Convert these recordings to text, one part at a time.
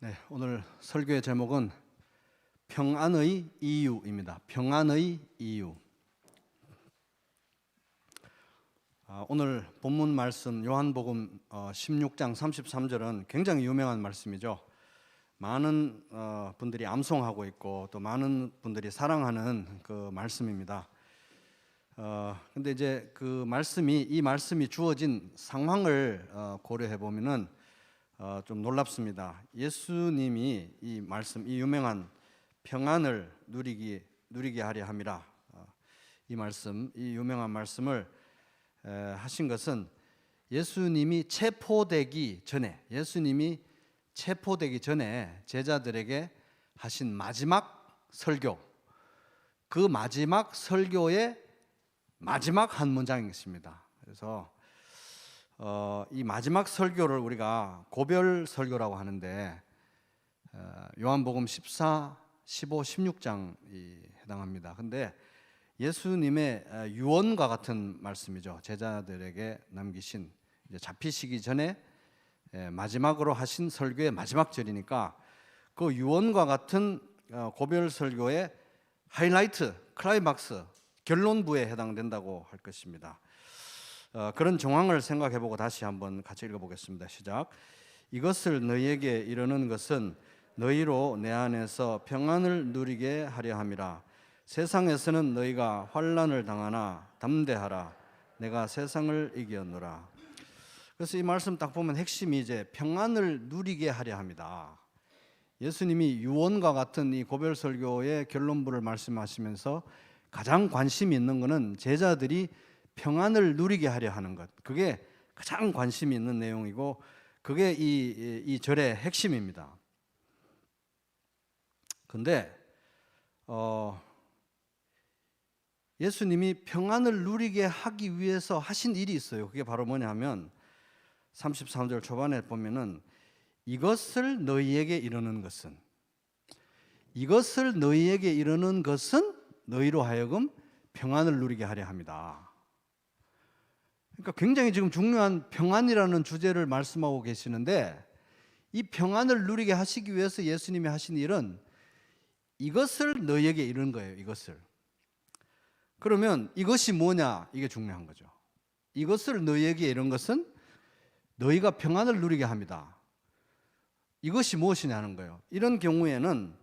네, 오늘 설교의 제목은 평안의 이유입니다. 평안의 이유. 오늘 본문 말씀 요한복음 16장 33절은 굉장히 유명한 말씀이죠. 많은 분들이 암송하고 있고 또 많은 분들이 사랑하는 그 말씀입니다. 근데 이제 이 말씀이 주어진 상황을 고려해 보면은 좀 놀랍습니다. 예수님이 이 말씀, 이 유명한 평안을 누리게 하려 함이라, 이 유명한 말씀을 하신 것은 예수님이 체포되기 전에 제자들에게 하신 마지막 설교, 그 마지막 설교의 마지막 한 문장이었습니다. 그래서 이 마지막 설교를 우리가 고별 설교라고 하는데 요한복음 14, 15, 16장이 해당합니다. 근데 예수님의 유언과 같은 말씀이죠. 제자들에게 남기신, 이제 잡히시기 전에 마지막으로 하신 설교의 마지막 절이니까 그 유언과 같은 고별 설교의 하이라이트, 클라이막스, 결론부에 해당된다고 할 것입니다. 그런 정황을 생각해보고 다시 한번 같이 읽어보겠습니다. 시작. 이것을 너희에게 이르는 것은 너희로 내 안에서 평안을 누리게 하려 함이라. 세상에서는 너희가 환난을 당하나 담대하라. 내가 세상을 이겼노라. 그래서 이 말씀 딱 보면 핵심이 이제 평안을 누리게 하려 합니다. 예수님이 유언과 같은 이 고별 설교의 결론부를 말씀하시면서 가장 관심이 있는 것은 제자들이 평안을 누리게 하려 하는 것, 그게 가장 관심이 있는 내용이고 그게 이 절의 핵심입니다. 근데 예수님이 평안을 누리게 하기 위해서 하신 일이 있어요. 그게 바로 뭐냐면 33절 초반에 보면은 이것을 너희에게 이르는 것은 너희로 하여금 평안을 누리게 하려 합니다. 그러니까 굉장히 지금 중요한 평안이라는 주제를 말씀하고 계시는데, 이 평안을 누리게 하시기 위해서 예수님이 하신 일은 이것을 너희에게 이르는 거예요. 이것을. 그러면 이것이 뭐냐, 이게 중요한 거죠. 이것을 너희에게 이른 것은 너희가 평안을 누리게 합니다. 이것이 무엇이냐는 거예요. 이런 경우에는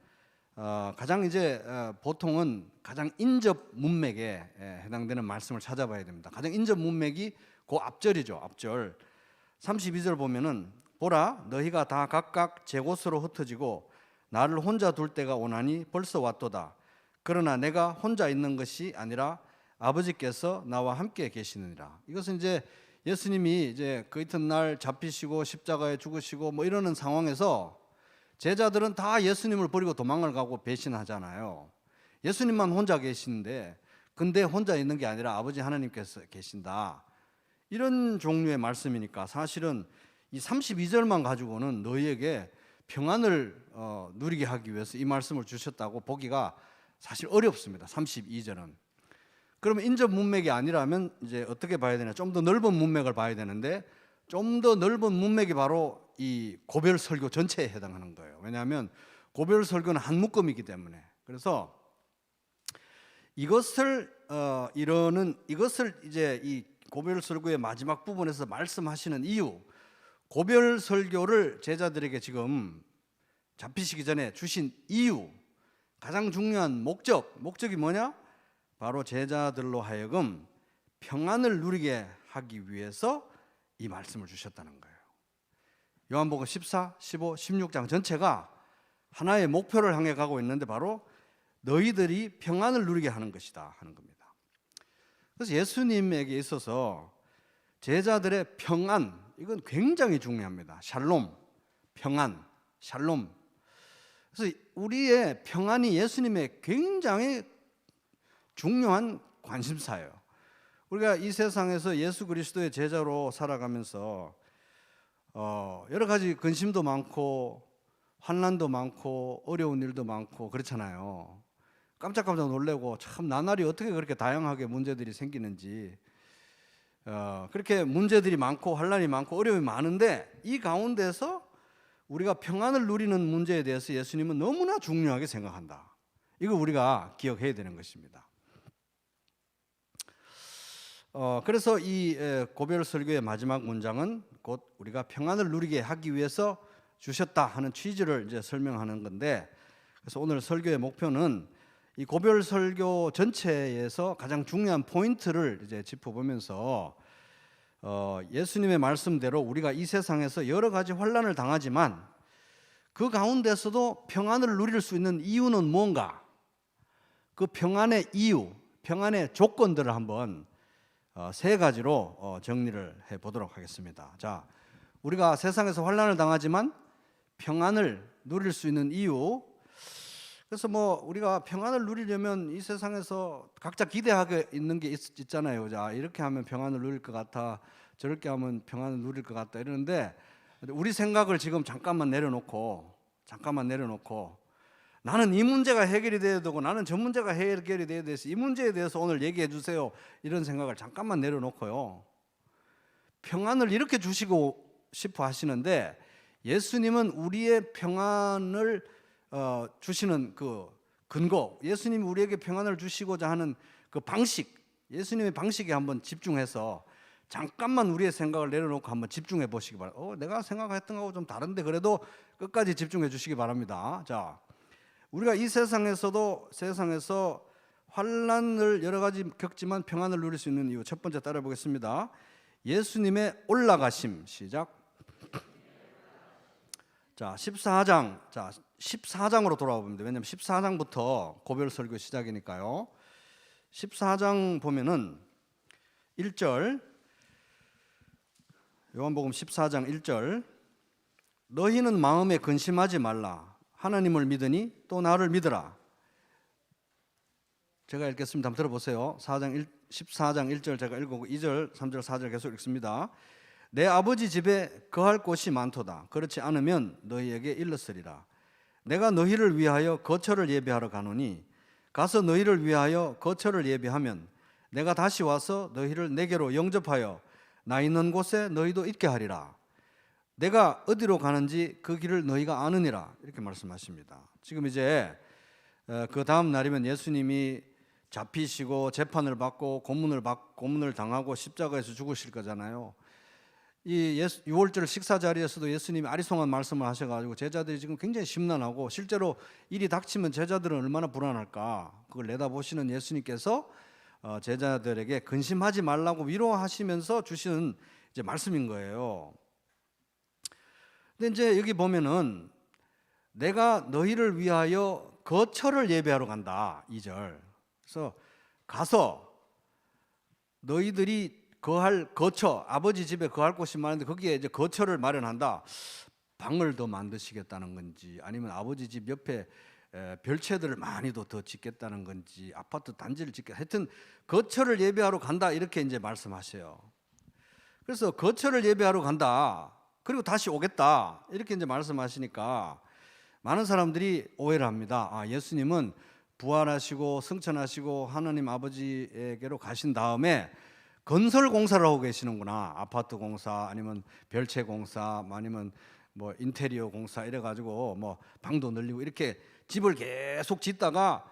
가장 이제 보통은 가장 인접 문맥에 해당되는 말씀을 찾아봐야 됩니다. 가장 인접 문맥이 그 앞절이죠. 앞절 32절 보면은 보라 너희가 다 각각 제 곳으로 흩어지고 나를 혼자 둘 때가 오나니 벌써 왔도다. 그러나 내가 혼자 있는 것이 아니라 아버지께서 나와 함께 계시느니라. 이것은 이제 예수님이 이제 그 이튿날 잡히시고 십자가에 죽으시고 뭐 이러는 상황에서 제자들은 다 예수님을 버리고 도망을 가고 배신하잖아요. 예수님만 혼자 계시는데, 근데 혼자 있는 게 아니라 아버지 하나님께서 계신다. 이런 종류의 말씀이니까 사실은 이 32절만 가지고는 너희에게 평안을 누리게 하기 위해서 이 말씀을 주셨다고 보기가 사실 어렵습니다. 32절은. 그러면 인접 문맥이 아니라면 이제 어떻게 봐야 되냐? 좀 더 넓은 문맥을 봐야 되는데, 좀 더 넓은 문맥이 바로 이 고별 설교 전체에 해당하는 거예요. 왜냐하면 고별 설교는 한 묶음이기 때문에. 그래서 이것을 이제 이 고별 설교의 마지막 부분에서 말씀하시는 이유, 고별 설교를 제자들에게 지금 잡히시기 전에 주신 이유, 가장 중요한 목적이 뭐냐? 바로 제자들로 하여금 평안을 누리게 하기 위해서 이 말씀을 주셨다는 거예요. 요한복음 14, 15, 16장 전체가 하나의 목표를 향해 가고 있는데 바로 너희들이 평안을 누리게 하는 것이다 하는 겁니다. 그래서 예수님에게 있어서 제자들의 평안, 이건 굉장히 중요합니다. 샬롬, 평안, 샬롬. 그래서 우리의 평안이 예수님의 굉장히 중요한 관심사예요. 우리가 이 세상에서 예수 그리스도의 제자로 살아가면서 여러 가지 근심도 많고 환난도 많고 어려운 일도 많고 그렇잖아요. 깜짝깜짝 놀래고 참 나날이 어떻게 그렇게 다양하게 문제들이 생기는지, 그렇게 문제들이 많고 환난이 많고 어려움이 많은데 이 가운데서 우리가 평안을 누리는 문제에 대해서 예수님은 너무나 중요하게 생각한다. 이거 우리가 기억해야 되는 것입니다. 그래서 이 고별 설교의 마지막 문장은 곧 우리가 평안을 누리게 하기 위해서 주셨다 하는 취지를 이제 설명하는 건데, 그래서 오늘 설교의 목표는 이 고별 설교 전체에서 가장 중요한 포인트를 이제 짚어보면서 예수님의 말씀대로 우리가 이 세상에서 여러 가지 환난을 당하지만 그 가운데서도 평안을 누릴 수 있는 이유는 뭔가, 그 평안의 이유, 평안의 조건들을 한번 세 가지로 정리를 해보도록 하겠습니다. 자, 우리가 세상에서 환난을 당하지만 평안을 누릴 수 있는 이유. 그래서 우리가 평안을 누리려면 이 세상에서 각자 기대하게 있는 게 있잖아요. 자, 이렇게 하면 평안을 누릴 것 같아, 저렇게 하면 평안을 누릴 것 같다 이러는데, 우리 생각을 지금 잠깐만 내려놓고 나는 이 문제가 해결이 돼야 되고 나는 저 문제가 해결이 돼야 돼서 이 문제에 대해서 오늘 얘기해 주세요, 이런 생각을 잠깐만 내려놓고요, 평안을 이렇게 주시고 싶어 하시는데, 예수님은 우리의 평안을 주시는 그 근거, 예수님이 우리에게 평안을 주시고자 하는 그 방식, 예수님의 방식에 한번 집중해서 잠깐만 우리의 생각을 내려놓고 한번 집중해 보시기 바랍니다. 내가 생각했던 거하고 좀 다른데 그래도 끝까지 집중해 주시기 바랍니다. 자, 우리가 이 세상에서 환난을 여러 가지 겪지만 평안을 누릴 수 있는 이유, 첫 번째 따라 보겠습니다. 예수님의 올라가심. 시작. 자, 14장으로 돌아와 봅니다. 왜냐하면 14장부터 고별 설교 시작이니까요. 14장 보면은 1절, 요한복음 14장 1절, 너희는 마음에 근심하지 말라. 하나님을 믿으니 또 나를 믿으라. 제가 읽겠습니다. 한번 들어보세요. 14장 1절 제가 읽고 2절, 3절, 4절 계속 읽습니다. 내 아버지 집에 거할 곳이 많도다. 그렇지 않으면 너희에게 일렀으리라. 내가 너희를 위하여 거처를 예비하러 가노니 가서 너희를 위하여 거처를 예비하면 내가 다시 와서 너희를 내게로 영접하여 나 있는 곳에 너희도 있게 하리라. 내가 어디로 가는지 그 길을 너희가 아느니라. 이렇게 말씀하십니다. 지금 이제 그 다음 날이면 예수님이 잡히시고 재판을 받고 고문을 당하고 십자가에서 죽으실 거잖아요. 이 6월절 식사 자리에서도 예수님이 아리송한 말씀을 하셔가지고 제자들이 지금 굉장히 심란하고, 실제로 일이 닥치면 제자들은 얼마나 불안할까, 그걸 내다보시는 예수님께서 제자들에게 근심하지 말라고 위로하시면서 주시는 이제 말씀인 거예요. 근데 이제 여기 보면은 내가 너희를 위하여 거처를 예배하러 간다, 2절. 그래서 가서 너희들이 거할 거처, 아버지 집에 거할 곳이 많은데 거기에 이제 거처를 마련한다. 방을 더 만드시겠다는 건지, 아니면 아버지 집 옆에 별채들을 많이 더 짓겠다는 건지, 아파트 단지를 하여튼 거처를 예배하러 간다, 이렇게 이제 말씀하셔요. 그래서 거처를 예배하러 간다, 그리고 다시 오겠다, 이렇게 이제 말씀하시니까 많은 사람들이 오해를 합니다. 예수님은 부활하시고 승천하시고 하나님 아버지에게로 가신 다음에 건설 공사를 하고 계시는구나. 아파트 공사, 아니면 별채 공사, 아니면 인테리어 공사 이래가지고 방도 늘리고 이렇게 집을 계속 짓다가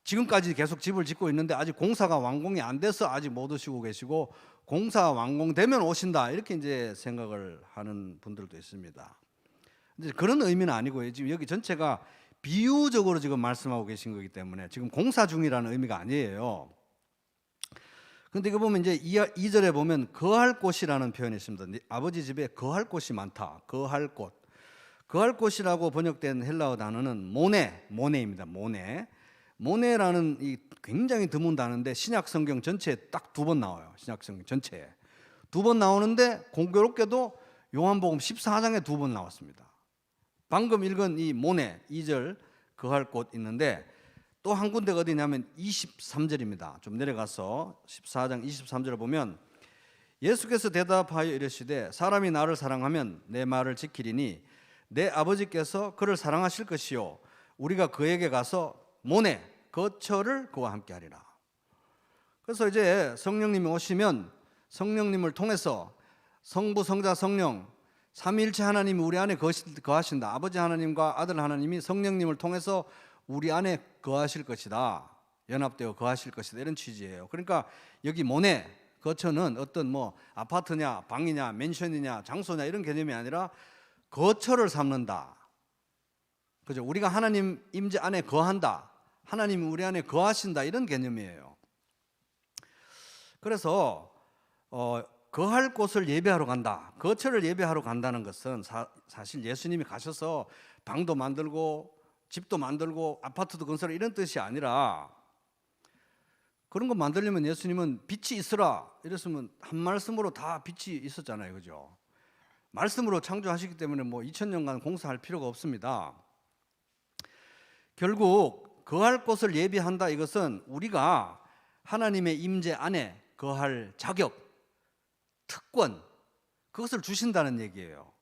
지금까지 계속 집을 짓고 있는데 아직 공사가 완공이 안 돼서 아직 못 오시고 계시고, 공사 완공되면 오신다, 이렇게 이제 생각을 하는 분들도 있습니다. 근데 그런 의미는 아니고요. 지금 여기 전체가 비유적으로 지금 말씀하고 계신 거기 때문에 지금 공사 중이라는 의미가 아니에요. 근데 이거 보면 이제 2절에 보면 거할 곳이라는 표현이 있습니다. 아버지 집에 거할 곳이 많다. 거할 곳. 거할 곳이라고 번역된 헬라어 단어는 모네입니다. 모네라는 이 굉장히 드문 단어인데 신약 성경 전체에 딱 2번 나와요. 신약 성경 전체에 2번 나오는데 공교롭게도 요한복음 14장에 2번 나왔습니다. 방금 읽은 이 모네 2절 거할 곳 있는데 또 한 군데가 어디냐면 23절입니다. 좀 내려가서 14장 23절을 보면 예수께서 대답하여 이르시되 사람이 나를 사랑하면 내 말을 지키리니 내 아버지께서 그를 사랑하실 것이요 우리가 그에게 가서 모네 거처를 그와 함께 하리라. 그래서 이제 성령님이 오시면 성령님을 통해서 성부 성자 성령 삼위일체 하나님이 우리 안에 거하신다. 아버지 하나님과 아들 하나님이 성령님을 통해서 우리 안에 거하실 것이다. 연합되어 거하실 것이다. 이런 취지예요. 그러니까 여기 모네, 거처는 어떤 뭐 아파트냐, 방이냐, 맨션이냐, 장소냐 이런 개념이 아니라 거처를 삼는다. 그죠? 우리가 하나님 임재 안에 거한다. 하나님이 우리 안에 거하신다. 이런 개념이에요. 그래서 거할 곳을 예배하러 간다. 거처를 예배하러 간다는 것은 사실 예수님이 가셔서 방도 만들고 집도 만들고 아파트도 건설하라 이런 뜻이 아니라, 그런 거 만들려면 예수님은 빛이 있으라 이랬으면 한 말씀으로 다 빛이 있었잖아요. 그죠? 말씀으로 창조하시기 때문에 뭐 2000년간 공사할 필요가 없습니다. 결국 거할 곳을 예비한다, 이것은 우리가 하나님의 임재 안에 거할 자격, 특권, 그것을 주신다는 얘기예요.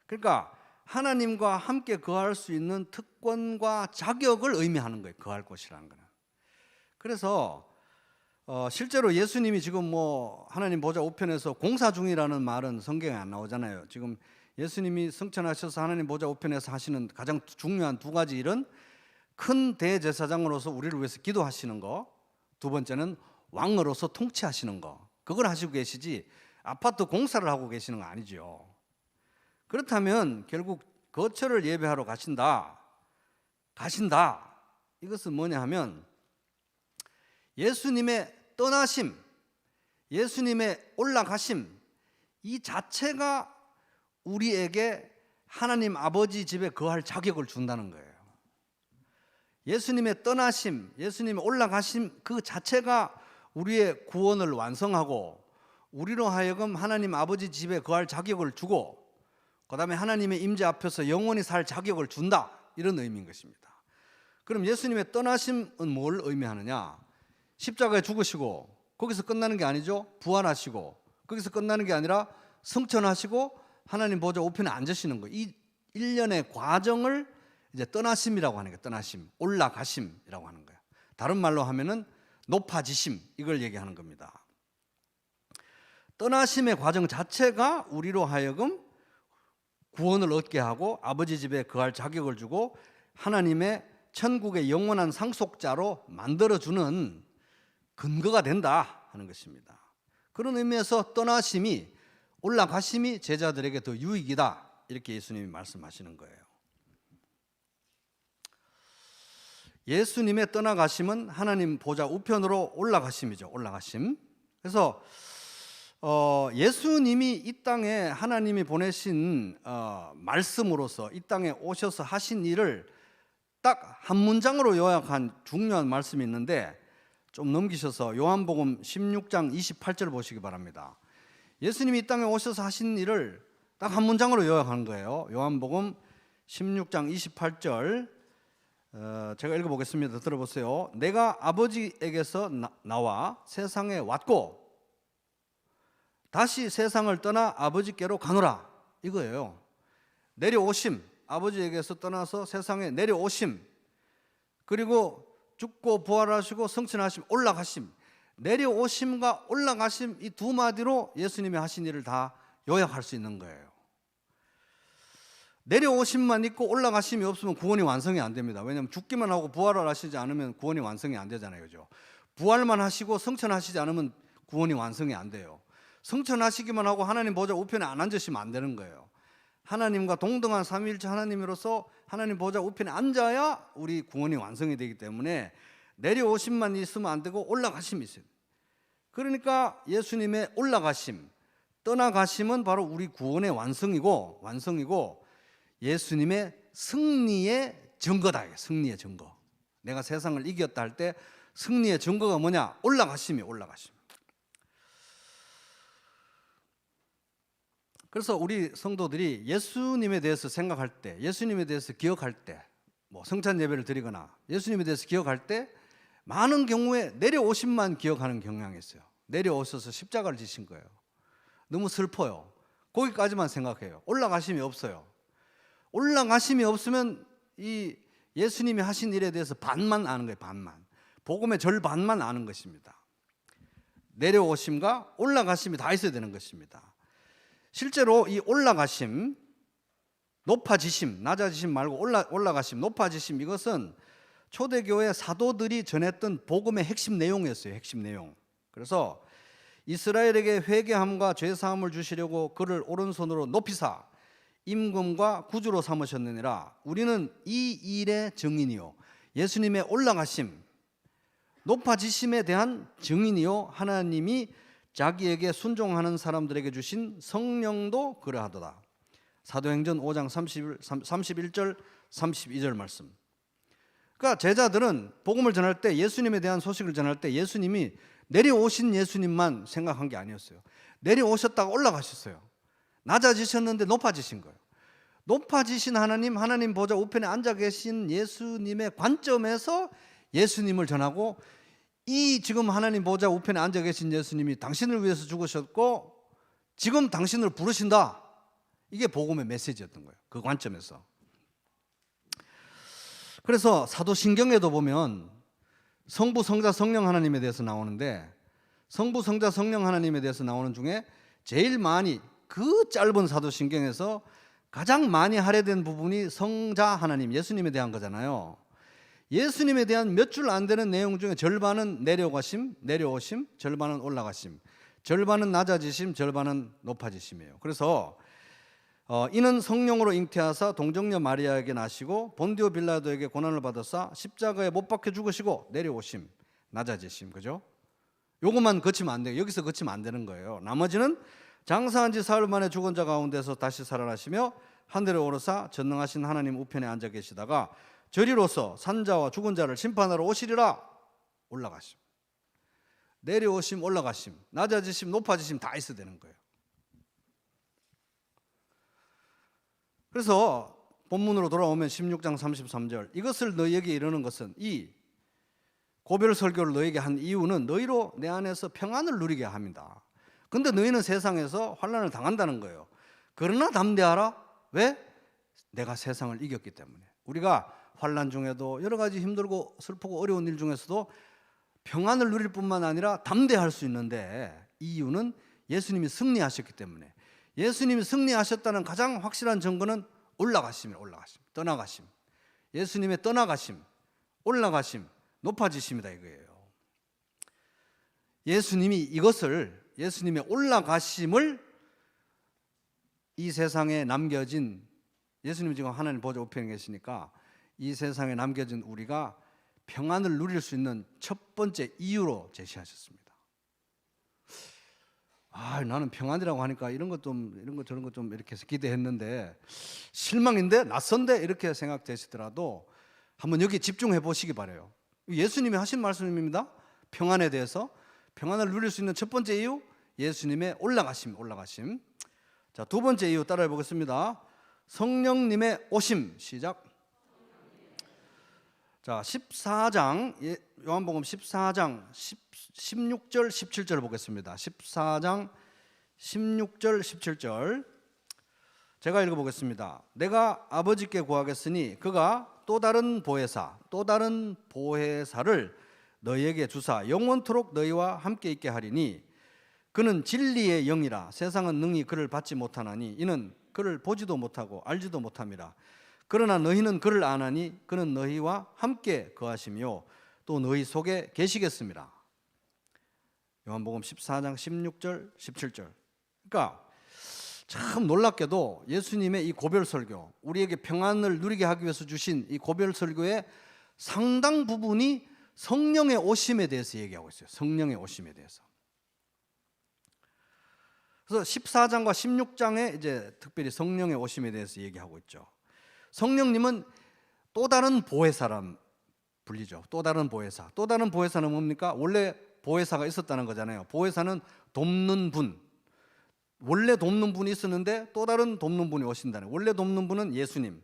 그러니까 하나님과 함께 거할 수 있는 특권과 자격을 의미하는 거예요. 거할 곳이라는 거는. 그래서 실제로 예수님이 지금 뭐 하나님 보좌 우편에서 공사 중이라는 말은 성경에 안 나오잖아요. 지금 예수님이 승천하셔서 하나님 보좌 우편에서 하시는 가장 중요한 두 가지 일은 큰 대제사장으로서 우리를 위해서 기도하시는 거, 두 번째는 왕으로서 통치하시는 거, 그걸 하시고 계시지 아파트 공사를 하고 계시는 거 아니죠. 그렇다면 결국 거처를 예배하러 가신다. 이것은 뭐냐 하면 예수님의 떠나심, 예수님의 올라가심, 이 자체가 우리에게 하나님 아버지 집에 거할 자격을 준다는 거예요. 예수님의 떠나심, 예수님의 올라가심 그 자체가 우리의 구원을 완성하고 우리로 하여금 하나님 아버지 집에 거할 자격을 주고, 그 다음에 하나님의 임재 앞에서 영원히 살 자격을 준다, 이런 의미인 것입니다. 그럼 예수님의 떠나심은 뭘 의미하느냐? 십자가에 죽으시고 거기서 끝나는 게 아니죠. 부활하시고 거기서 끝나는 게 아니라 승천하시고 하나님 보좌 우편에 앉으시는 거예요. 이 일련의 과정을 이제 떠나심이라고 하는 거예요. 떠나심, 올라가심이라고 하는 거예요. 다른 말로 하면은 높아지심, 이걸 얘기하는 겁니다. 떠나심의 과정 자체가 우리로 하여금 구원을 얻게 하고 아버지 집에 거할 자격을 주고 하나님의 천국의 영원한 상속자로 만들어주는 근거가 된다 하는 것입니다. 그런 의미에서 떠나심이, 올라가심이 제자들에게 더 유익이다, 이렇게 예수님이 말씀하시는 거예요. 예수님의 떠나가심은 하나님 보좌 우편으로 올라가심이죠. 올라가심. 그래서 예수님이 이 땅에 하나님이 보내신 말씀으로서 이 땅에 오셔서 하신 일을 딱 한 문장으로 요약한 중요한 말씀이 있는데, 좀 넘기셔서 요한복음 16장 28절 보시기 바랍니다. 예수님이 이 땅에 오셔서 하신 일을 딱 한 문장으로 요약한 거예요. 요한복음 16장 28절 제가 읽어보겠습니다. 들어보세요. 내가 아버지에게서 나와 세상에 왔고 다시 세상을 떠나 아버지께로 가노라, 이거예요. 내려오심, 아버지에게서 떠나서 세상에 내려오심, 그리고 죽고 부활하시고 승천하심, 올라가심, 내려오심과 올라가심, 이 두 마디로 예수님이 하신 일을 다 요약할 수 있는 거예요. 내려오심만 있고 올라가심이 없으면 구원이 완성이 안 됩니다. 왜냐하면 죽기만 하고 부활을 하시지 않으면 구원이 완성이 안 되잖아요. 그죠? 부활만 하시고 승천하시지 않으면 구원이 완성이 안 돼요. 승천하시기만 하고 하나님 보좌 우편에 안 앉으시면 안 되는 거예요. 하나님과 동등한 삼위일체 하나님으로서 하나님 보좌 우편에 앉아야 우리 구원이 완성이 되기 때문에 내려오심만 있으면 안 되고 올라가심이 있어요. 그러니까 예수님의 올라가심, 떠나가심은 바로 우리 구원의 완성이고 예수님의 승리의 증거다. 승리의 증거. 내가 세상을 이겼다 할 때 승리의 증거가 뭐냐? 올라가심이에요. 올라가심. 그래서 우리 성도들이 예수님에 대해서 생각할 때, 예수님에 대해서 기억할 때, 뭐 성찬 예배를 드리거나 예수님에 대해서 기억할 때 많은 경우에 내려오심만 기억하는 경향이 있어요. 내려오셔서 십자가를 지신 거예요. 너무 슬퍼요. 거기까지만 생각해요. 올라가심이 없어요. 올라가심이 없으면 이 예수님이 하신 일에 대해서 반만 아는 거예요. 반만. 복음의 절반만 아는 것입니다. 내려오심과 올라가심이 다 있어야 되는 것입니다. 실제로 이 올라가심, 높아지심, 낮아지심 말고 올라가심, 높아지심, 이것은 초대교회 사도들이 전했던 복음의 핵심 내용이었어요. 핵심 내용. 그래서 이스라엘에게 회개함과 죄사함을 주시려고 그를 오른손으로 높이사 임금과 구주로 삼으셨느니라. 우리는 이 일의 증인이요 예수님의 올라가심, 높아지심에 대한 증인이요 하나님이 자기에게 순종하는 사람들에게 주신 성령도 그러하도다. 사도행전 5장 31절 32절 말씀. 그러니까 제자들은 복음을 전할 때, 예수님에 대한 소식을 전할 때 예수님이 내려오신 예수님만 생각한 게 아니었어요. 내려오셨다가 올라가셨어요. 낮아지셨는데 높아지신 거예요. 높아지신 하나님, 하나님 보좌 우편에 앉아 계신 예수님의 관점에서 예수님을 전하고, 이 지금 하나님 보좌 우편에 앉아 계신 예수님이 당신을 위해서 죽으셨고 지금 당신을 부르신다. 이게 복음의 메시지였던 거예요. 그 관점에서. 그래서 사도신경에도 보면 성부, 성자, 성령 하나님에 대해서 나오는데, 성부, 성자, 성령 하나님에 대해서 나오는 중에 제일 많이, 그 짧은 사도신경에서 가장 많이 할애된 부분이 성자 하나님, 예수님에 대한 거잖아요. 예수님에 대한 몇 줄 안 되는 내용 중에 절반은 내려오심, 절반은 올라가심, 절반은 낮아지심, 절반은 높아지심이에요. 그래서 이는 성령으로 잉태하사 동정녀 마리아에게 나시고 본디오 빌라도에게 고난을 받으사 십자가에 못 박혀 죽으시고 내려오심, 낮아지심. 그죠? 요것만 거치면 안 돼요. 여기서 거치면 안 되는 거예요. 나머지는 장사한 지 사흘 만에 죽은 자 가운데서 다시 살아나시며 하늘에 오르사 전능하신 하나님 우편에 앉아 계시다가 저리로서 산자와 죽은 자를 심판하러 오시리라. 올라가심, 내려오심, 올라가심, 낮아지심, 높아지심 다 있어야 되는 거예요. 그래서 본문으로 돌아오면 16장 33절, 이것을 너희에게 이르는 것은, 이 고별 설교를 너희에게 한 이유는 너희로 내 안에서 평안을 누리게 합니다. 근데 너희는 세상에서 환난을 당한다는 거예요. 그러나 담대하라. 왜? 내가 세상을 이겼기 때문에. 우리가 환난 중에도 여러 가지 힘들고 슬프고 어려운 일 중에서도 평안을 누릴 뿐만 아니라 담대할 수 있는데, 이유는 예수님이 승리하셨기 때문에. 예수님이 승리하셨다는 가장 확실한 증거는 올라가심이에요. 올라가심, 떠나가심. 예수님의 떠나가심, 올라가심, 높아지심이다 이거예요. 예수님이 이것을, 예수님의 올라가심을 이 세상에 남겨진, 예수님이 지금 하나님 보좌 우편에 계시니까 이 세상에 남겨진 우리가 평안을 누릴 수 있는 첫 번째 이유로 제시하셨습니다. 나는 평안이라고 하니까 이런 것 저런 것 좀 이렇게 해서 기대했는데 실망인데, 낯선데 이렇게 생각되시더라도 한번 여기 집중해 보시기 바라요. 예수님이 하신 말씀입니다. 평안에 대해서, 평안을 누릴 수 있는 첫 번째 이유, 예수님의 올라가심. 자, 두 번째 이유 따라해 보겠습니다. 성령님의 오심. 시작. 자, 14장, 요한복음 14장 16절 17절 보겠습니다. 14장 16절 17절 제가 읽어보겠습니다. 내가 아버지께 구하겠으니 그가 또 다른 보혜사를 너희에게 주사 영원토록 너희와 함께 있게 하리니 그는 진리의 영이라. 세상은 능히 그를 받지 못하나니 이는 그를 보지도 못하고 알지도 못함이라. 그러나 너희는 그를 아나니 그는 너희와 함께 거하시며 또 너희 속에 계시겠습니다. 요한복음 14장 16절 17절. 그러니까 참 놀랍게도 예수님의 이 고별 설교, 우리에게 평안을 누리게 하기 위해서 주신 이 고별 설교의 상당 부분이 성령의 오심에 대해서 얘기하고 있어요. 성령의 오심에 대해서. 그래서 14장과 16장에 이제 특별히 성령의 오심에 대해서 얘기하고 있죠. 성령님은 또 다른 보혜사람 불리죠. 또 다른 보혜사. 또 다른 보혜사는 뭡니까? 원래 보혜사가 있었다는 거잖아요. 보혜사는 돕는 분. 원래 돕는 분이 있었는데 또 다른 돕는 분이 오신다는. 원래 돕는 분은 예수님.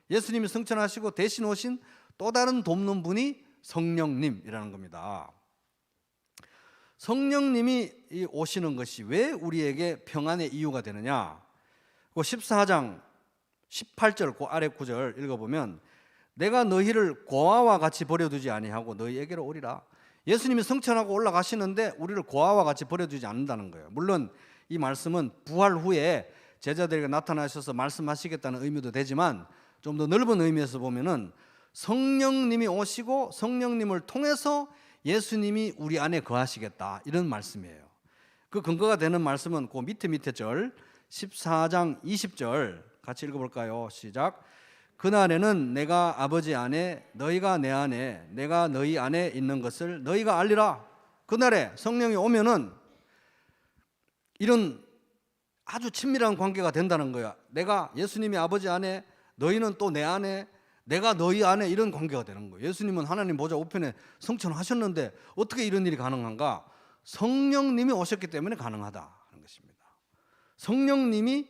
예수님이 승천하시고 대신 오신 또 다른 돕는 분이 성령님이라는 겁니다. 성령님이 오시는 것이 왜 우리에게 평안의 이유가 되느냐? 그 14장 18절 그 아래 구절 읽어보면 내가 너희를 고아와 같이 버려두지 아니하고 너희에게로 오리라. 예수님이 승천하고 올라가시는데 우리를 고아와 같이 버려두지 않는다는 거예요. 물론 이 말씀은 부활 후에 제자들에게 나타나셔서 말씀하시겠다는 의미도 되지만 좀 더 넓은 의미에서 보면은 성령님이 오시고 성령님을 통해서 예수님이 우리 안에 거하시겠다, 이런 말씀이에요. 그 근거가 되는 말씀은 그 밑에 절 14장 20절 같이 읽어볼까요? 시작. 그날에는 내가 아버지 안에 너희가 내 안에 내가 너희 안에 있는 것을 너희가 알리라. 그날에 성령이 오면은 이런 아주 친밀한 관계가 된다는 거야. 내가 예수님이 아버지 안에, 너희는 또 내 안에, 내가 너희 안에, 이런 관계가 되는 거예요. 예수님은 하나님 보좌 우편에 성천하셨는데 어떻게 이런 일이 가능한가? 성령님이 오셨기 때문에 가능하다 하는 것입니다. 성령님이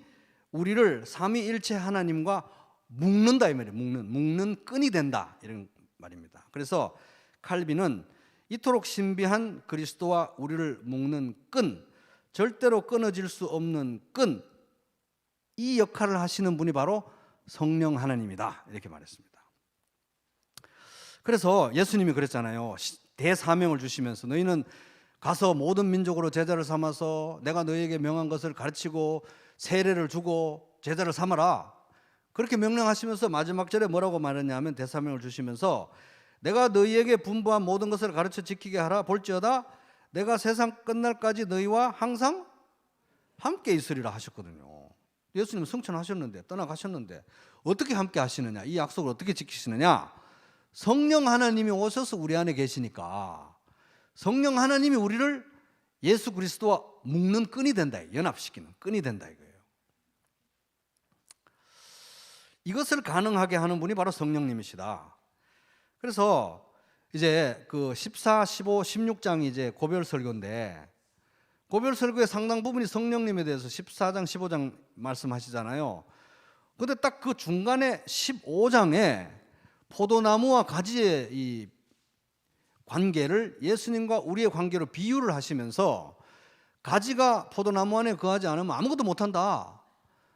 우리를 삼위일체 하나님과 묶는다 이 말이에요. 묶는 끈이 된다, 이런 말입니다. 그래서 칼빈은 이토록 신비한 그리스도와 우리를 묶는 끈, 절대로 끊어질 수 없는 끈, 이 역할을 하시는 분이 바로 성령 하나님이다, 이렇게 말했습니다. 그래서 예수님이 그랬잖아요. 대사명을 주시면서 너희는 가서 모든 민족으로 제자를 삼아서 내가 너희에게 명한 것을 가르치고 세례를 주고 제자를 삼아라, 그렇게 명령하시면서 마지막 절에 뭐라고 말했냐면, 대사명을 주시면서 내가 너희에게 분부한 모든 것을 가르쳐 지키게 하라. 볼지어다 내가 세상 끝날까지 너희와 항상 함께 있으리라 하셨거든요. 예수님 승천하셨는데, 떠나가셨는데 어떻게 함께 하시느냐, 이 약속을 어떻게 지키시느냐? 성령 하나님이 오셔서 우리 안에 계시니까 성령 하나님이 우리를 예수 그리스도와 묶는 끈이 된다, 연합시키는 끈이 된다 이거예요. 이것을 가능하게 하는 분이 바로 성령님이시다. 그래서 이제 그 14, 15, 16장이 이제 고별 설교인데, 고별 설교의 상당 부분이 성령님에 대해서 14장, 15장 말씀하시잖아요. 근데 딱 그 중간에 15장에 포도나무와 가지의 이 관계를 예수님과 우리의 관계로 비유를 하시면서, 가지가 포도나무 안에 거하지 않으면 아무것도 못한다.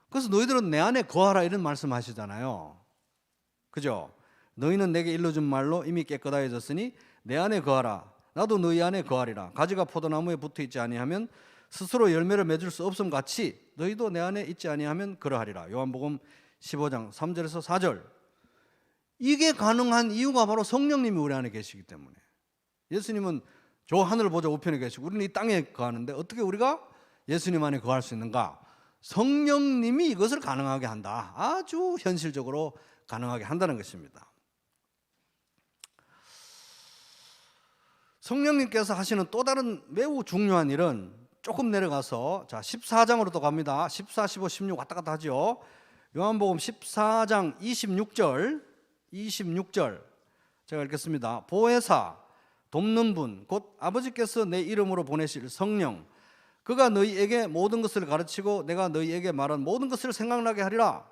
그래서 너희들은 내 안에 거하라, 이런 말씀하시잖아요. 그죠? 너희는 내게 일러준 말로 이미 깨끗하여졌으니 내 안에 거하라. 나도 너희 안에 거하리라. 가지가 포도나무에 붙어 있지 아니하면 스스로 열매를 맺을 수 없음 같이 너희도 내 안에 있지 아니하면 그러하리라. 요한복음 15장 3절에서 4절. 이게 가능한 이유가 바로 성령님이 우리 안에 계시기 때문에. 예수님은 저 하늘 보좌 우편에 계시고 우리는 이 땅에 거하는데 어떻게 우리가 예수님 안에 거할 수 있는가? 성령님이 이것을 가능하게 한다. 아주 현실적으로 가능하게 한다는 것입니다. 성령님께서 하시는 또 다른 매우 중요한 일은, 조금 내려가서 자 14장으로 또 갑니다. 14, 15, 16 왔다 갔다 하죠. 요한복음 14장 26절 제가 읽겠습니다. 보혜사, 돕는 분, 곧 아버지께서 내 이름으로 보내실 성령, 그가 너희에게 모든 것을 가르치고 내가 너희에게 말한 모든 것을 생각나게 하리라.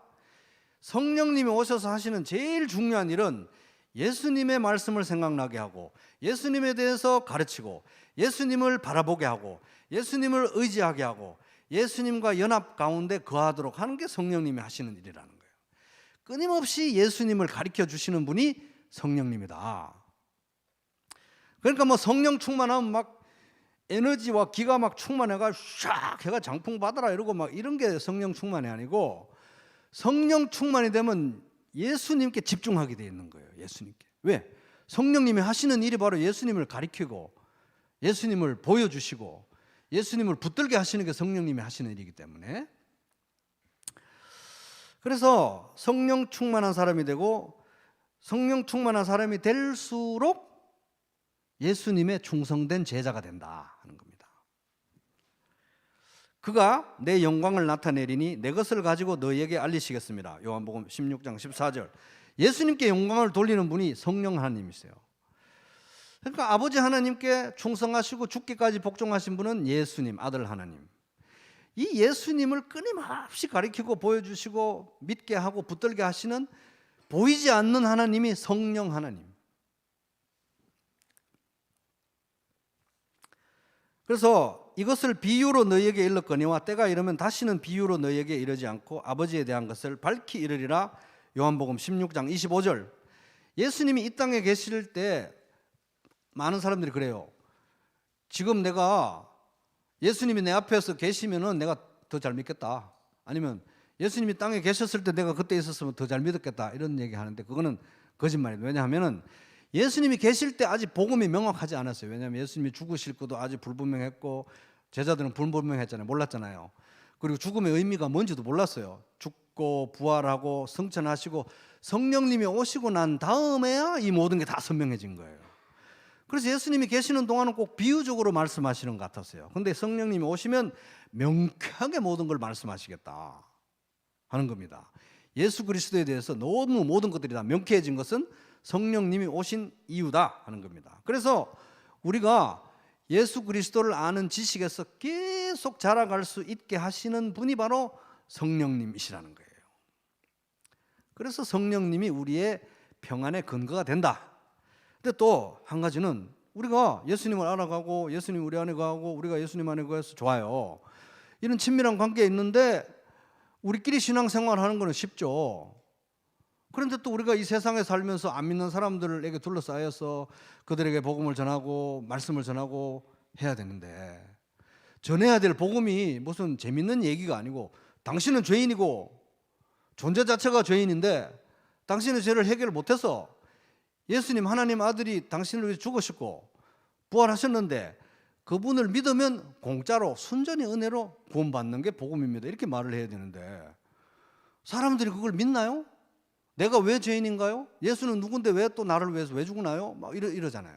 성령님이 오셔서 하시는 제일 중요한 일은 예수님의 말씀을 생각나게 하고, 예수님에 대해서 가르치고, 예수님을 바라보게 하고, 예수님을 의지하게 하고, 예수님과 연합 가운데 거하도록 하는 게 성령님이 하시는 일이라는 거예요. 끊임없이 예수님을 가르쳐 주시는 분이 성령님이다. 그러니까 뭐 성령 충만하면 막 에너지와 기가 막 충만해가 샥 해가 장풍 받아라 이러고 막 이런 게 성령 충만이 아니고, 성령 충만이 되면 예수님께 집중하게 돼 있는 거예요. 예수님께. 왜? 성령님이 하시는 일이 바로 예수님을 가리키고 예수님을 보여주시고 예수님을 붙들게 하시는 게 성령님이 하시는 일이기 때문에, 그래서 성령 충만한 사람이 되고 성령 충만한 사람이 될수록 예수님의 충성된 제자가 된다 하는 겁니다. 그가 내 영광을 나타내리니 내 것을 가지고 너희에게 알리시겠습니다. 요한복음 16장 14절. 예수님께 영광을 돌리는 분이 성령 하나님이세요. 그러니까 아버지 하나님께 충성하시고 죽기까지 복종하신 분은 예수님, 아들 하나님. 이 예수님을 끊임없이 가리키고 보여주시고 믿게 하고 붙들게 하시는 보이지 않는 하나님이 성령 하나님. 그래서 이것을 비유로 너희에게 일렀거니와 때가 이르면 다시는 비유로 너희에게 이르지 않고 아버지에 대한 것을 밝히 이르리라. 요한복음 16장 25절. 예수님이 이 땅에 계실 때 많은 사람들이 그래요. 지금 내가 예수님이 내 앞에서 계시면은 내가 더 잘 믿겠다. 아니면 예수님이 땅에 계셨을 때 내가 그때 있었으면 더 잘 믿었겠다. 이런 얘기 하는데 그거는 거짓말이에요. 왜냐하면은 예수님이 계실 때 아직 복음이 명확하지 않았어요. 왜냐하면 예수님이 죽으실 것도 아직 불분명했고 제자들은 불분명했잖아요. 몰랐잖아요. 그리고 죽음의 의미가 뭔지도 몰랐어요. 죽고 부활하고 승천하시고 성령님이 오시고 난 다음에야 이 모든 게 다 선명해진 거예요. 그래서 예수님이 계시는 동안은 꼭 비유적으로 말씀하시는 것 같았어요. 근데 성령님이 오시면 명쾌하게 모든 걸 말씀하시겠다 하는 겁니다. 예수 그리스도에 대해서 너무 모든 것들이 다 명쾌해진 것은 성령님이 오신 이유다 하는 겁니다. 그래서 우리가 예수 그리스도를 아는 지식에서 계속 자라갈 수 있게 하시는 분이 바로 성령님이시라는 거예요. 그래서 성령님이 우리의 평안의 근거가 된다. 근데 또 한 가지는 우리가 예수님을 알아가고 예수님 우리 안에 거하고 우리가 예수님 안에 거해서 좋아요. 이런 친밀한 관계에 있는데 우리끼리 신앙생활하는 거는 쉽죠. 그런데 또 우리가 이 세상에 살면서 안 믿는 사람들에게 둘러싸여서 그들에게 복음을 전하고 말씀을 전하고 해야 되는데, 전해야 될 복음이 무슨 재밌는 얘기가 아니고 당신은 죄인이고 존재 자체가 죄인인데 당신의 죄를 해결 못해서 예수님 하나님 아들이 당신을 위해 죽으셨고 부활하셨는데 그분을 믿으면 공짜로 순전히 은혜로 구원받는 게 복음입니다. 이렇게 말을 해야 되는데 사람들이 그걸 믿나요? 내가 왜 죄인인가요? 예수는 누군데 왜 또 나를 위해서 왜 죽으나요? 막 이러잖아요.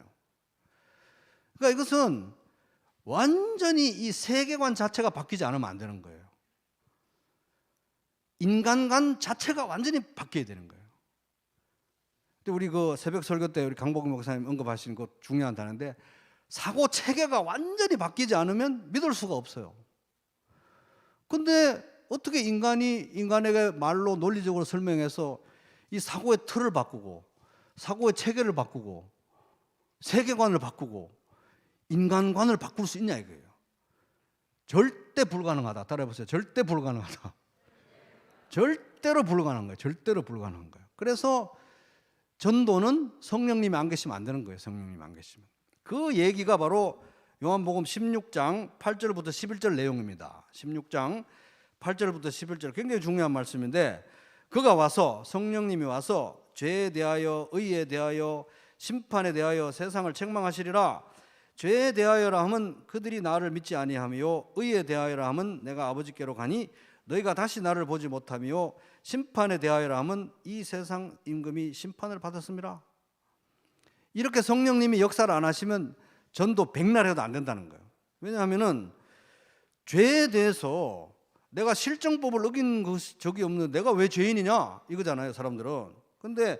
그러니까 이것은 완전히 이 세계관 자체가 바뀌지 않으면 안 되는 거예요. 인간관 자체가 완전히 바뀌어야 되는 거예요. 근데 우리 그 새벽 설교 때 우리 강복임 목사님 언급하신 것 중요한 단어인데, 사고 체계가 완전히 바뀌지 않으면 믿을 수가 없어요. 근데 어떻게 인간이 인간에게 말로 논리적으로 설명해서 이 사고의 틀을 바꾸고 사고의 체계를 바꾸고 세계관을 바꾸고 인간관을 바꿀 수 있냐 이거예요. 절대 불가능하다. 따라해보세요. 절대 불가능하다. 절대로 불가능한 거예요. 절대로 불가능한 거예요. 그래서 전도는 성령님이 안 계시면 안 되는 거예요. 성령님이 안 계시면. 그 얘기가 바로 요한복음 16장 8절부터 11절 내용입니다. 16장 8절부터 11절 굉장히 중요한 말씀인데, 그가 와서 성령님이 와서 죄에 대하여 의에 대하여 심판에 대하여 세상을 책망하시리라. 죄에 대하여라 함은 그들이 나를 믿지 아니하며 의에 대하여라 함은 내가 아버지께로 가니 너희가 다시 나를 보지 못하며 심판에 대하여라 함은 이 세상 임금이 심판을 받았습니다. 이렇게 성령님이 역사를 안 하시면 전도 백날 해도 안 된다는 거예요. 왜냐하면은 죄에 대해서 내가 실정법을 어긴 적이 없는 내가 왜 죄인이냐 이거잖아요, 사람들은. 근데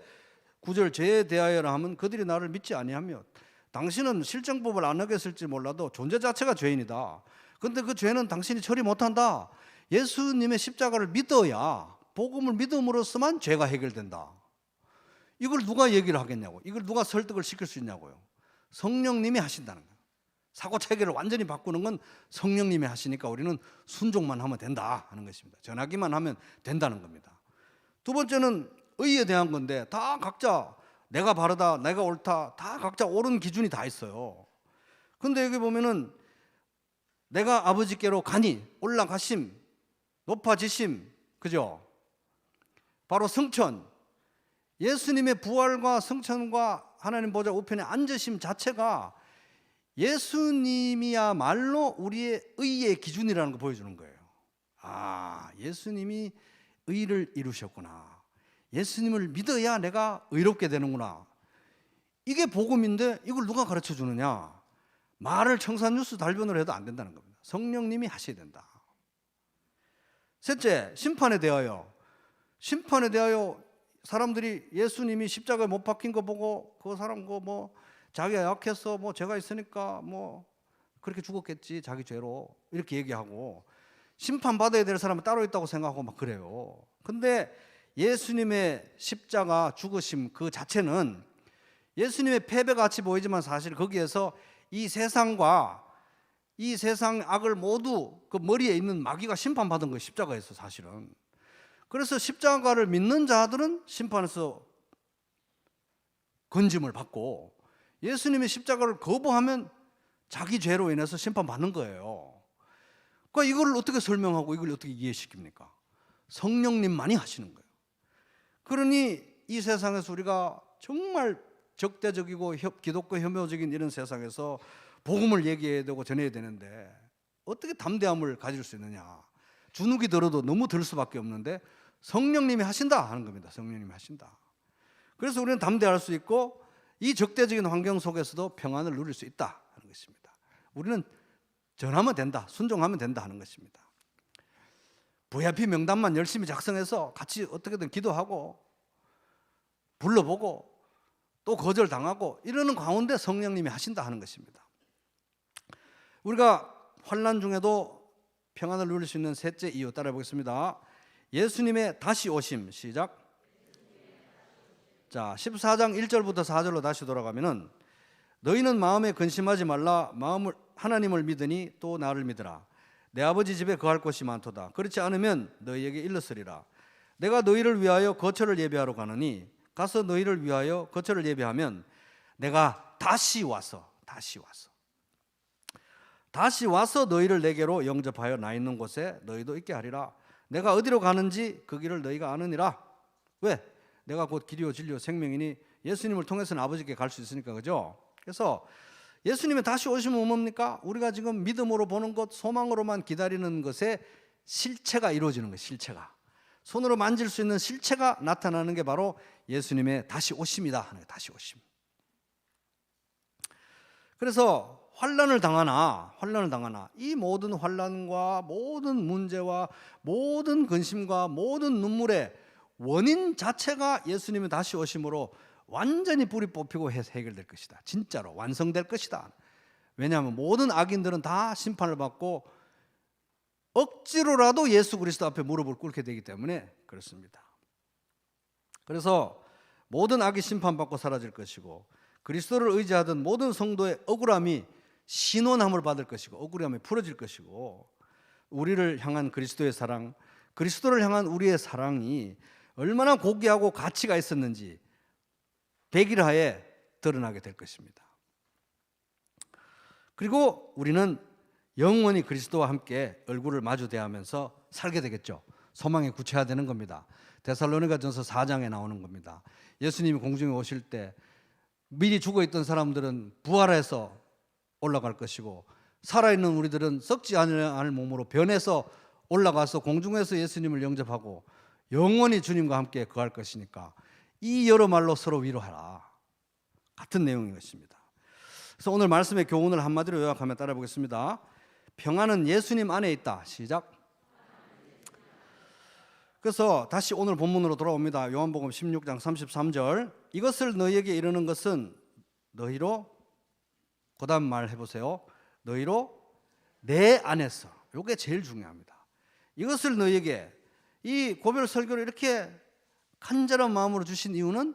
9절 죄에 대하여라 하면 그들이 나를 믿지 아니하며, 당신은 실정법을 안 어겼을지 몰라도 존재 자체가 죄인이다. 근데 그 죄는 당신이 처리 못한다. 예수님의 십자가를 믿어야, 복음을 믿음으로써만 죄가 해결된다. 이걸 누가 얘기를 하겠냐고. 이걸 누가 설득을 시킬 수 있냐고요. 성령님이 하신다는 거예요. 사고 체계를 완전히 바꾸는 건 성령님이 하시니까 우리는 순종만 하면 된다 하는 것입니다. 전하기만 하면 된다는 겁니다. 두 번째는 의에 대한 건데, 다 각자 내가 바르다, 내가 옳다, 다 각자 옳은 기준이 다 있어요. 근데 여기 보면은 내가 아버지께로 가니, 올라가심, 높아지심, 그죠? 바로 승천, 예수님의 부활과 승천과 하나님 보좌 우편에 앉으심 자체가 예수님이야말로 우리의 의의 기준이라는 거 보여주는 거예요. 아, 예수님이 의를 이루셨구나. 예수님을 믿어야 내가 의롭게 되는구나. 이게 복음인데 이걸 누가 가르쳐 주느냐? 말을 청산유수 달변으로 해도 안 된다는 겁니다. 성령님이 하셔야 된다. 셋째, 심판에 대하여. 심판에 대하여 사람들이 예수님이 십자가에 못 박힌 거 보고 그 사람 뭐 자기가 약해서 뭐 죄가 있으니까 뭐 그렇게 죽었겠지, 자기 죄로, 이렇게 얘기하고 심판받아야 될 사람은 따로 있다고 생각하고 막 그래요. 근데 예수님의 십자가 죽으심 그 자체는 예수님의 패배같이 보이지만 사실 거기에서 이 세상과 이 세상 악을 모두 그 머리에 있는 마귀가 심판받은 거예요, 십자가에서 사실은. 그래서 십자가를 믿는 자들은 심판에서 건짐을 받고, 예수님의 십자가를 거부하면 자기 죄로 인해서 심판받는 거예요. 그러니까 이걸 어떻게 설명하고 이걸 어떻게 이해시킵니까? 성령님만이 하시는 거예요. 그러니 이 세상에서 우리가 정말 적대적이고 기독교 혐오적인 이런 세상에서 복음을 얘기해야 되고 전해야 되는데 어떻게 담대함을 가질 수 있느냐? 주눅이 들어도 너무 들 수밖에 없는데 성령님이 하신다 하는 겁니다. 성령님이 하신다. 그래서 우리는 담대할 수 있고 이 적대적인 환경 속에서도 평안을 누릴 수 있다 하는 것입니다. 우리는 전하면 된다, 순종하면 된다 하는 것입니다. VIP 명단만 열심히 작성해서 같이 어떻게든 기도하고 불러보고 또 거절당하고 이러는 가운데 성령님이 하신다 하는 것입니다. 우리가 환난 중에도 평안을 누릴 수 있는 셋째 이유 따라해 보겠습니다. 예수님의 다시 오심. 시작. 자, 14장 1절부터 4절로 다시 돌아가면은 너희는 마음에 근심하지 말라. 마음을 하나님을 믿으니 또 나를 믿으라. 내 아버지 집에 거할 곳이 많도다. 그렇지 않으면 너희에게 일렀으리라. 내가 너희를 위하여 거처를 예비하러 가느니 가서 너희를 위하여 거처를 예비하면 내가 다시 와서 너희를 내게로 영접하여 나 있는 곳에 너희도 있게 하리라. 내가 어디로 가는지 그 길을 너희가 아느니라. 왜? 내가 곧 길이요 진리요 생명이니 예수님을 통해서는 아버지께 갈 수 있으니까. 그죠? 그래서 예수님의 다시 오시면 뭡니까? 우리가 지금 믿음으로 보는 것, 소망으로만 기다리는 것에 실체가 이루어지는 거예요. 실체가. 손으로 만질 수 있는 실체가 나타나는 게 바로 예수님의 다시 오심이다 하는 거예요. 다시 오심. 그래서 환난을 당하나 이 모든 환난과 모든 문제와 모든 근심과 모든 눈물의 원인 자체가 예수님의 다시 오심으로 완전히 뿌리 뽑히고 해서 해결될 것이다. 진짜로 완성될 것이다. 왜냐하면 모든 악인들은 다 심판을 받고 억지로라도 예수 그리스도 앞에 무릎을 꿇게 되기 때문에 그렇습니다. 그래서 모든 악이 심판받고 사라질 것이고 그리스도를 의지하던 모든 성도의 억울함이 신원함을 받을 것이고 억울함이 풀어질 것이고 우리를 향한 그리스도의 사랑, 그리스도를 향한 우리의 사랑이 얼마나 고귀하고 가치가 있었는지 백일하에 드러나게 될 것입니다. 그리고 우리는 영원히 그리스도와 함께 얼굴을 마주대하면서 살게 되겠죠. 소망에 굳혀야 되는 겁니다. 데살로니가전서 4장에 나오는 겁니다. 예수님이 공중에 오실 때 미리 죽어있던 사람들은 부활해서 올라갈 것이고 살아있는 우리들은 썩지 않을 몸으로 변해서 올라가서 공중에서 예수님을 영접하고 영원히 주님과 함께 거할 것이니까 이 여러 말로 서로 위로하라. 같은 내용인 것입니다. 그래서 오늘 말씀의 교훈을 한마디로 요약하면 따라 보겠습니다. 평안은 예수님 안에 있다. 시작. 그래서 다시 오늘 본문으로 돌아옵니다. 요한복음 16장 33절. 이것을 너희에게 이르는 것은 너희로, 그 다음 말 해보세요. 너희로 내 안에서. 이게 제일 중요합니다. 이것을 너희에게, 이 고별 설교를 이렇게 간절한 마음으로 주신 이유는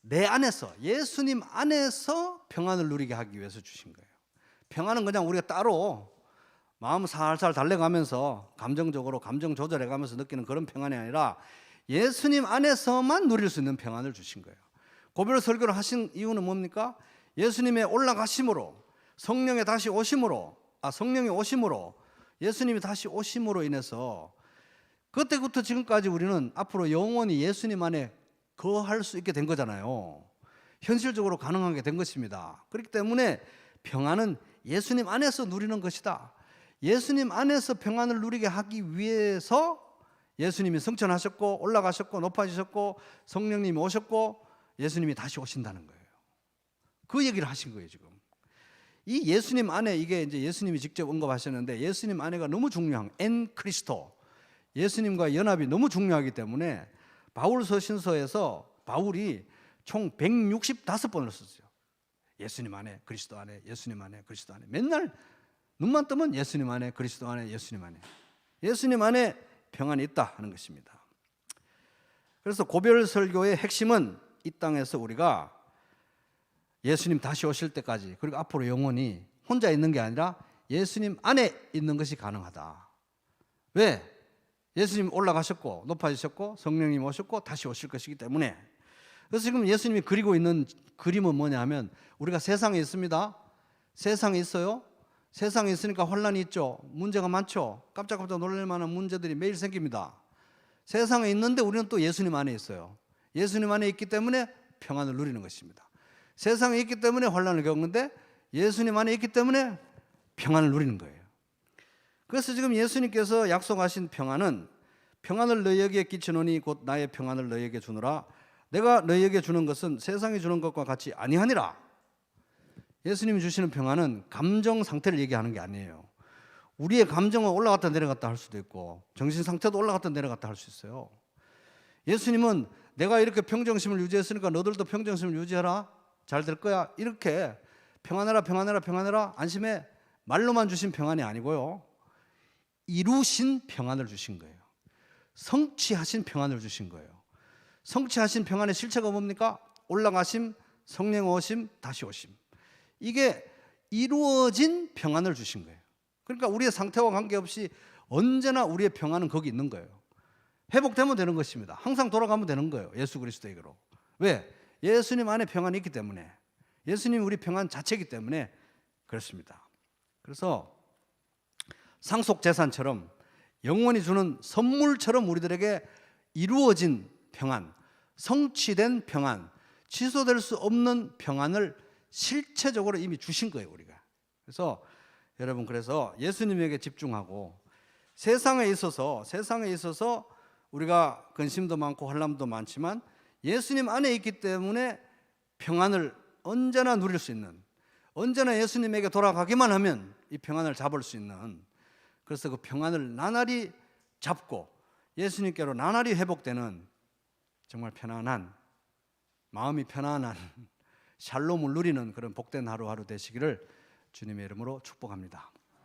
내 안에서, 예수님 안에서 평안을 누리게 하기 위해서 주신 거예요. 평안은 그냥 우리가 따로 마음 살살 달래가면서 감정적으로 감정 조절해가면서 느끼는 그런 평안이 아니라 예수님 안에서만 누릴 수 있는 평안을 주신 거예요. 고별 설교를 하신 이유는 뭡니까? 예수님의 올라가심으로, 성령의 다시 오심으로, 성령이 오심으로, 예수님이 다시 오심으로 인해서 그때부터 지금까지 우리는 앞으로 영원히 예수님 안에 거할 수 있게 된 거잖아요. 현실적으로 가능한 게 된 것입니다. 그렇기 때문에 평안은 예수님 안에서 누리는 것이다. 예수님 안에서 평안을 누리게 하기 위해서 예수님이 승천하셨고 올라가셨고 높아지셨고 성령님이 오셨고 예수님이 다시 오신다는 거예요. 그 얘기를 하신 거예요. 지금 이 예수님 안에, 이게 이제 예수님이 직접 언급하셨는데 예수님 안에가 너무 중요한 엔 크리스토, 예수님과 연합이 너무 중요하기 때문에 바울서신서에서 바울이 총 165번을 썼어요. 예수님 안에, 그리스도 안에, 예수님 안에, 그리스도 안에. 맨날 눈만 뜨면 예수님 안에, 그리스도 안에, 예수님 안에. 예수님 안에 평안이 있다 하는 것입니다. 그래서 고별 설교의 핵심은 이 땅에서 우리가 예수님 다시 오실 때까지, 그리고 앞으로 영원히 혼자 있는 게 아니라 예수님 안에 있는 것이 가능하다. 왜? 예수님 올라가셨고 높아지셨고 성령님 오셨고 다시 오실 것이기 때문에. 그래서 지금 예수님이 그리고 있는 그림은 뭐냐 하면, 우리가 세상에 있습니다. 세상에 있어요. 세상에 있으니까 혼란이 있죠. 문제가 많죠. 깜짝깜짝 놀랄 만한 문제들이 매일 생깁니다. 세상에 있는데 우리는 또 예수님 안에 있어요. 예수님 안에 있기 때문에 평안을 누리는 것입니다. 세상에 있기 때문에 혼란을 겪는데 예수님 안에 있기 때문에 평안을 누리는 거예요. 그래서 지금 예수님께서 약속하신 평안은 평안을 너희에게 끼치노니 곧 나의 평안을 너희에게 주노라. 내가 너희에게 주는 것은 세상이 주는 것과 같이 아니하니라. 예수님이 주시는 평안은 감정 상태를 얘기하는 게 아니에요. 우리의 감정은 올라갔다 내려갔다 할 수도 있고 정신 상태도 올라갔다 내려갔다 할 수 있어요. 예수님은 내가 이렇게 평정심을 유지했으니까 너들도 평정심을 유지해라. 잘 될 거야. 이렇게 평안해라 평안해라 평안해라 안심해 말로만 주신 평안이 아니고요. 이루신 평안을 주신 거예요. 성취하신 평안을 주신 거예요. 성취하신 평안의 실체가 뭡니까? 올라가심, 성령 오심, 다시 오심. 이게 이루어진 평안을 주신 거예요. 그러니까 우리의 상태와 관계없이 언제나 우리의 평안은 거기 있는 거예요. 회복되면 되는 것입니다. 항상 돌아가면 되는 거예요. 예수 그리스도에게로. 왜? 예수님 안에 평안이 있기 때문에. 예수님이 우리 평안 자체이기 때문에 그렇습니다. 그래서 상속재산처럼 영원히 주는 선물처럼 우리들에게 이루어진 평안, 성취된 평안, 취소될 수 없는 평안을 실체적으로 이미 주신 거예요, 우리가. 그래서 여러분, 그래서 예수님에게 집중하고 세상에 있어서 우리가 근심도 많고 환난도 많지만 예수님 안에 있기 때문에 평안을 언제나 누릴 수 있는, 언제나 예수님에게 돌아가기만 하면 이 평안을 잡을 수 있는, 그래서 그 평안을 나날이 잡고 예수님께로 나날이 회복되는 정말 편안한, 마음이 편안한 샬롬을 누리는 그런 복된 하루하루 되시기를 주님의 이름으로 축복합니다.